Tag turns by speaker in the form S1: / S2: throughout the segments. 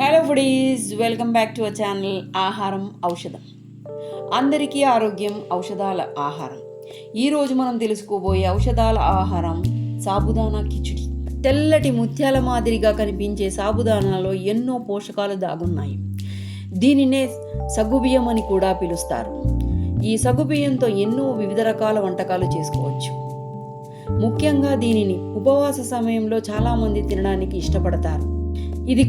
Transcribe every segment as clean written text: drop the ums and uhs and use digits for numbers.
S1: Hello foodies, welcome back to our channel ఆహారం ఔషధం. అందరికీ ఆరోగ్యం ఔషధాల ఆహారం. ఈరోజు మనం తెలుసుకోబోయే ఔషధాల ఆహారం సాబుదానా కిచిడి. తెల్లటి ముత్యాల మాదిరిగా కనిపించే సాబుదానాలో ఎన్నో పోషకాలు దాగున్నాయి. దీనినే సగ్గుబియ్యం అని కూడా పిలుస్తారు. ఈ సగ్గుబియ్యంతో ఎన్నో వివిధ రకాల వంటకాలు చేసుకోవచ్చు. ముఖ్యంగా దీనిని ఉపవాస సమయంలో చాలామంది తినడానికి ఇష్టపడతారు. ఇది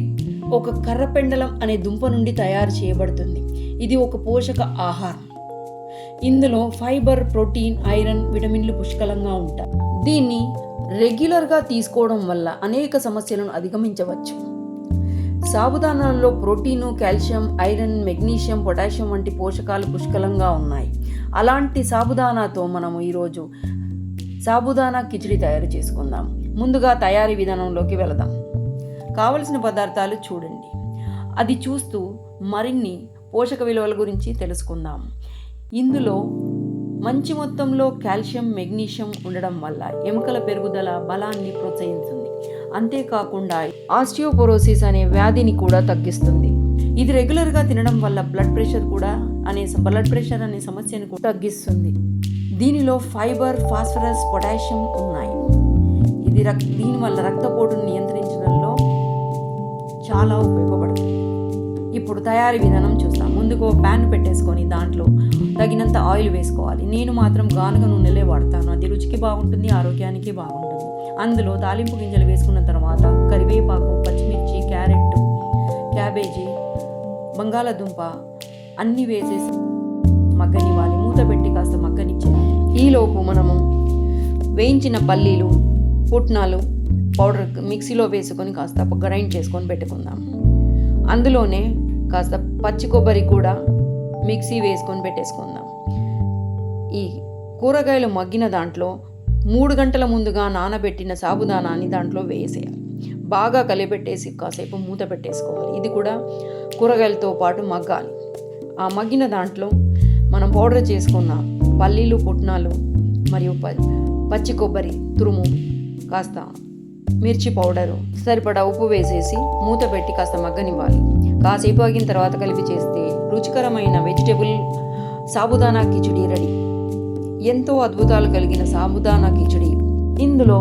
S1: ఒక కర్రపెండలం అనే దుంప నుండి తయారు చేయబడుతుంది. ఇది ఒక పోషక ఆహారం. ఇందులో ఫైబర్, ప్రోటీన్, ఐరన్, విటమిన్లు పుష్కలంగా ఉంటాయి. దీన్ని రెగ్యులర్గా తీసుకోవడం వల్ల అనేక సమస్యలను అధిగమించవచ్చు. సాబుదానాల్లో protein, calcium, iron, magnesium, potassium వంటి పోషకాలు పుష్కలంగా ఉన్నాయి. అలాంటి సాబుదానాతో మనము ఈరోజు సాబుదానా కిచిడి తయారు చేసుకుందాం. ముందుగా తయారీ విధానంలోకి వెళదాం. కావలసిన పదార్థాలు చూడండి. అది చూస్తూ మరిన్ని పోషక విలువల గురించి తెలుసుకుందాం. ఇందులో మంచి మొత్తంలో కాల్షియం, మెగ్నీషియం ఉండడం వల్ల ఎముకల పెరుగుదల, బలాన్ని ప్రోత్సహిస్తుంది. అంతేకాకుండా ఆస్టియోపోరోసిస్ అనే వ్యాధిని కూడా తగ్గిస్తుంది. ఇది రెగ్యులర్గా తినడం వల్ల బ్లడ్ ప్రెషర్ అనే సమస్యను కూడా తగ్గిస్తుంది. దీనిలో ఫైబర్, ఫాస్ఫరస్, పొటాషియం ఉన్నాయి. దీనివల్ల రక్తపోటును నియంత్రించడంలో చాలా ఉపయోగపడుతుంది. ఇప్పుడు తయారీ విధానం చూస్తాం. ముందుగా ప్యాన్ పెట్టేసుకొని దాంట్లో తగినంత ఆయిల్ వేసుకోవాలి. నేను మాత్రం గానుగ నూనెలే వాడతాను. అది రుచికి బాగుంటుంది, ఆరోగ్యానికి బాగుంటుంది. అందులో తాలింపు గింజలు వేసుకున్న తర్వాత కరివేపాకు, పచ్చిమిర్చి, క్యారెట్, క్యాబేజీ, బంగాళదుంప అన్నీ వేసేసి మగ్గనివ్వాలి. మూత పెట్టి కాస్త మగ్గనిచ్చేది. ఈలోపు మనము వేయించిన పల్లీలు, పుట్నాలు పౌడర్ మిక్సీలో వేసుకొని కాస్త గ్రైండ్ చేసుకొని పెట్టుకుందాం. అందులోనే కాస్త పచ్చి కొబ్బరి కూడా మిక్సీ వేసుకొని పెట్టేసుకుందాం. ఈ కూరగాయలు మగ్గిన దాంట్లో 3 గంటల ముందుగా నానబెట్టిన సాబుదానాన్ని దాంట్లో వేసేయాలి. బాగా కలిపెట్టేసి కాసేపు మూత పెట్టేసుకోవాలి. ఇది కూడా కూరగాయలతో పాటు మగ్గాలి. ఆ మగ్గిన దాంట్లో మనం పౌడర్ చేసుకున్న పల్లీలు, పుట్నాలు మరియు పచ్చి కొబ్బరి తురుము, కాస్త మిర్చి పౌడరు, సరిపడా ఉప్పు వేసేసి మూత పెట్టి కాస్త మగ్గనివ్వాలి. కాసేపు ఆగిన తర్వాత కలిపి చేస్తే రుచికరమైన వెజిటేబుల్ సాబుదానా కిచిడి రెడీ. ఎంతో అద్భుతాలు కలిగిన సాబుదానా కిచిడి. ఇందులో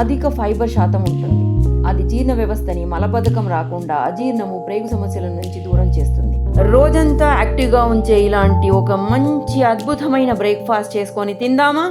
S1: అధిక ఫైబర్ శాతం ఉంటుంది. అది జీర్ణ వ్యవస్థని, మలబద్ధకం రాకుండా, అజీర్ణము, ప్రేగు సమస్యల నుంచి దూరం చేస్తుంది. రోజంతా యాక్టివ్గా ఉంచే ఇలాంటి ఒక మంచి అద్భుతమైన బ్రేక్ఫాస్ట్ చేసుకొని తిందామా?